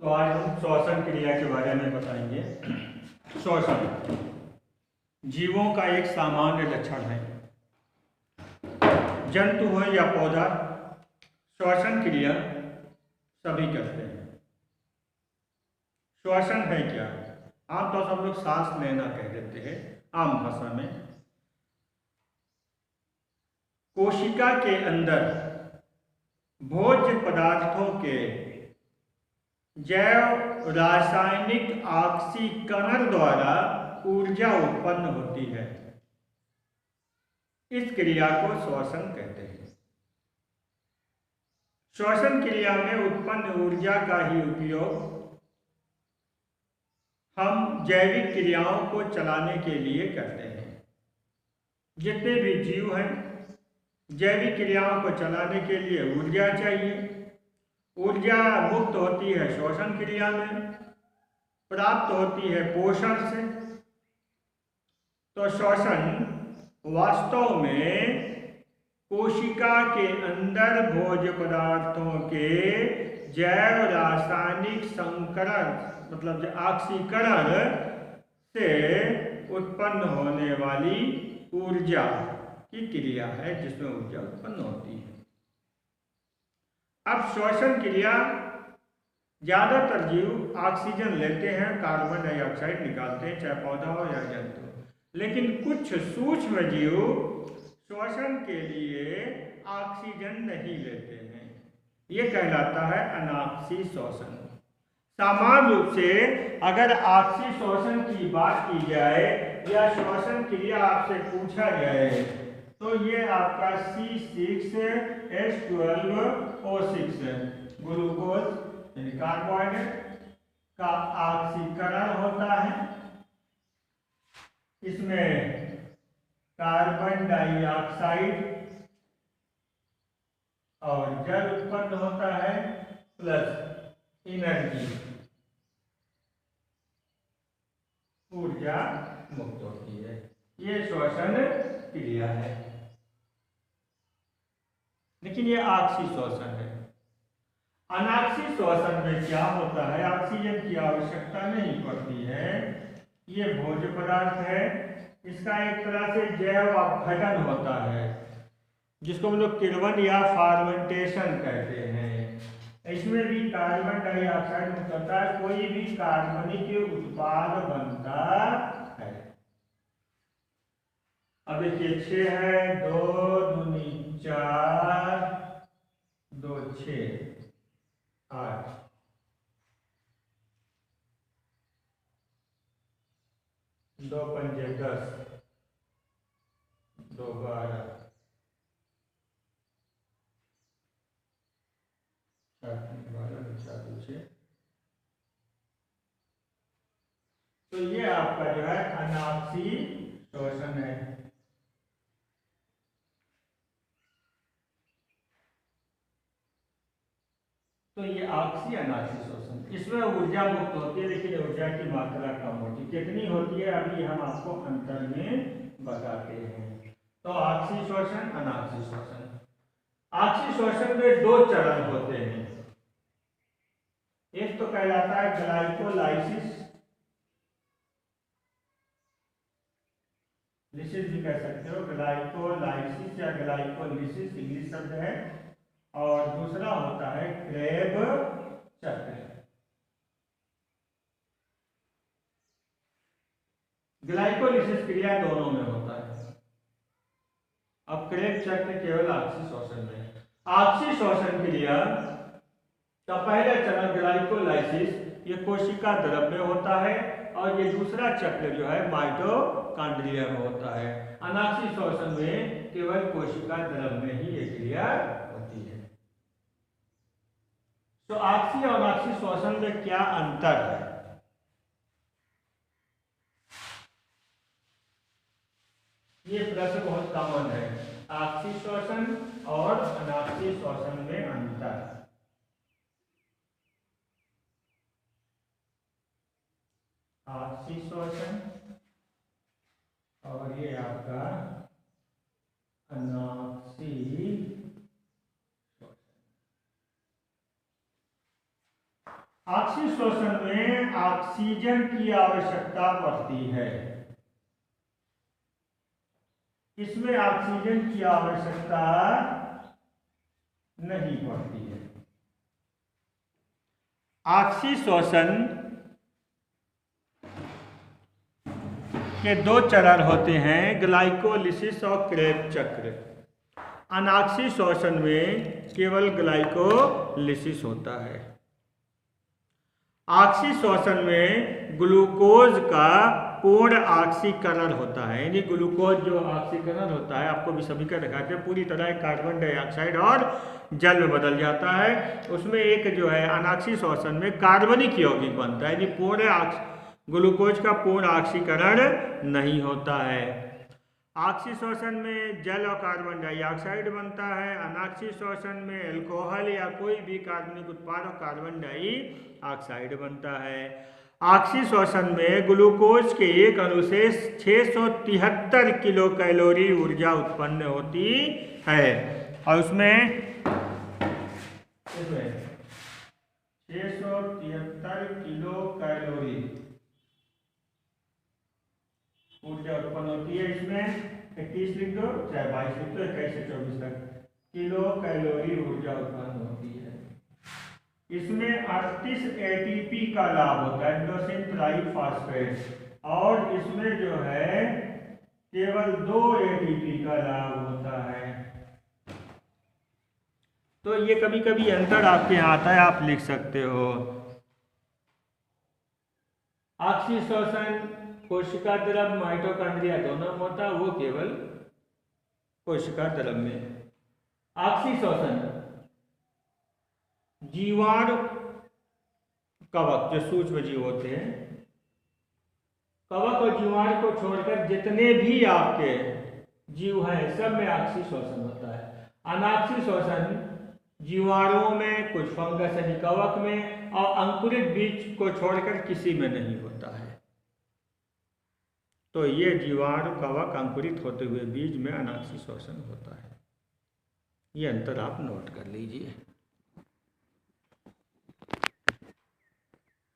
तो आज हम श्वसन क्रिया के बारे में बताएंगे। श्वसन जीवों का एक सामान्य लक्षण है। जंतु हो या पौधा, श्वसन क्रिया सभी करते हैं। श्वसन है क्या? आमतौर पर हम लोग सांस लेना कह देते हैं आम भाषा में। कोशिका के अंदर भोज्य पदार्थों के जैव रासायनिक ऑक्सीकरण द्वारा ऊर्जा उत्पन्न होती है। इस क्रिया को श्वसन कहते हैं। श्वसन क्रिया में उत्पन्न ऊर्जा का ही उपयोग हम जैविक क्रियाओं को चलाने के लिए करते हैं। जितने भी जीव हैं, जैविक क्रियाओं को चलाने के लिए ऊर्जा चाहिए। ऊर्जा मुक्त होती है श्वसन क्रिया में, प्राप्त होती है पोषण से। तो श्वसन वास्तव में कोशिका के अंदर भोज्य पदार्थों के जैव रासायनिक संकरण मतलब ऑक्सीकरण से उत्पन्न होने वाली ऊर्जा की क्रिया है, जिसमें ऊर्जा उत्पन्न होती है। अब श्वसन क्रिया ज्यादातर जीव ऑक्सीजन लेते हैं, कार्बन डाइऑक्साइड निकालते हैं, चाहे पौधा हो या जंतु। लेकिन कुछ सूक्ष्म जीव श्वसन के लिए ऑक्सीजन नहीं लेते हैं। ये कहलाता है अनाक्षी श्वसन। सामान्य रूप से अगर ऑक्सी श्वसन की बात की जाए या श्वसन क्रिया आपसे पूछा जाए तो ये आपका C6H12O6 ग्लूकोज यानी कार्बोहाइड्रेट का ऑक्सीकरण होता है। इसमें कार्बन डाइऑक्साइड और जल उत्पन्न होता है प्लस एनर्जी, ऊर्जा मुक्त होती है। ये श्वसन क्रिया है। लेकिन ये ऑक्सी श्वसन है। अनाक्षी श्वसन में क्या होता है? ऑक्सीजन की आवश्यकता नहीं पड़ती है। ये भोज्य पदार्थ है, इसका एक तरह से जैव अपघटन होता है, जिसको हम लोग किण्वन या फर्मेंटेशन कहते हैं। इसमें भी कार्बन डाइऑक्साइड मुक्त होता है, कोई भी कार्बनिक उत्पाद बनता है। अब देखिए 6 है, 2 दूनी 4, 2 6 8, 2 पंजे 10, 2 12, 4 12 4 2 6। तो ये आपका जो है अनाक्षी श्वसन है। तो ये ऑक्सी अनाक्षी श्वसन, इसमें ऊर्जा मुक्त होती है, लेकिन ऊर्जा की मात्रा कम होती है। कितनी होती है अभी हम आपको अंतर में बताते हैं। तो ऑक्सी श्वसन, अनाक्षी श्वसन। ऑक्सी श्वसन में 2 चरण होते हैं। एक तो कहलाता है ग्लाइकोलाइसिस, लिसिस भी कह सकते हो, ग्लाइकोलाइसिस या ग्लाइकोलिसिस इंग्लिश शब्द है। और दूसरा होता है क्रेब चक्र। ग्लाइकोलिसिस क्रिया दोनों में होता है। अब क्रेब चक्र केवल ऑक्सी श्वसन में। ऑक्सी श्वसन क्रिया का पहला चरण ग्लाइकोलाइसिस, ये कोशिका द्रव में होता है, और ये दूसरा चक्र जो है माइटोकॉन्ड्रिया में होता है। अनाक्षी श्वसन में केवल कोशिका द्रव में ही ये क्रिया होती है। तो ऑक्सी और अनाक्षी श्वसन में क्या अंतर है? ये प्रश्न बहुत कॉमन है। ऑक्सी श्वसन और अनाक्षी श्वसन में अंतर। ऑक्सी श्वसन और ये आपका अनाक्षी श्वसन। ऑक्सीशोषण में ऑक्सीजन की आवश्यकता पड़ती है, इसमें ऑक्सीजन की आवश्यकता नहीं पड़ती है। ऑक्सीशोषण के दो चरण होते हैं, ग्लाइकोलिसिस और क्रेब्स चक्र। अनॉक्सीशोषण में केवल ग्लाइकोलिसिस होता है। ऑक्सीशोषण में ग्लूकोज का पूर्ण ऑक्सीकरण होता है, यानी ग्लूकोज जो ऑक्सीकरण होता है, आपको भी सभी का दिखाते हैं, पूरी तरह कार्बन डाइऑक्साइड और जल में बदल जाता है। उसमें एक जो है अनॉक्सीशोषण में कार्बनिक यौगिक बनता है, यानी पूर्ण ग्लूकोज का पूर्ण ऑक्सीकरण नहीं होता है। ऑक्सीशोषण में जल और कार्बन डाइऑक्साइड बनता है। अनॉक्सीशोषण में अल्कोहल या कोई भी कार्बनिक उत्पाद और कार्बन डाइऑक्साइड बनता है। ऑक्सीशोषण में ग्लूकोज के एक अणु से 673 किलो कैलोरी ऊर्जा उत्पन्न होती है, और उसमें 673 किलो कैलोरी ऊर्जा उत्पन्न होती है। इसमें 21 लिख दो, चाहे 22 लिख दो, 21 से 24 तक किलो कैलोरी ऊर्जा उत्पन्न होती है। इसमें 38 एटीपी का लाभ होता है, एंडोसिन ट्राइफॉस्फेट, और इसमें जो है केवल 2 एटीपी का लाभ होता है। तो ये कभी कभी अंतर आपके यहाँ आता है, आप लिख सकते हो। ऑक्सीशोषण कोशिका द्रव माइटोकॉन्ड्रिया दोनों में होता है, वो केवल कोशिका द्रव में। ऑक्सीशोषण जीवाणु कवक जो सूक्ष्म जीव होते हैं, कवक और जीवाणु को छोड़कर जितने भी आपके जीव हैं सब में ऑक्सीशोषण होता है। अनॉक्सीशोषण जीवाणुओं में, कुछ फंगस यानी कवक में, और अंकुरित बीज को छोड़कर किसी में नहीं होता है। तो ये जीवाणु कवक अंकुरित होते हुए बीज में अनॉक्सीशोषण होता है। ये अंतर आप नोट कर लीजिए।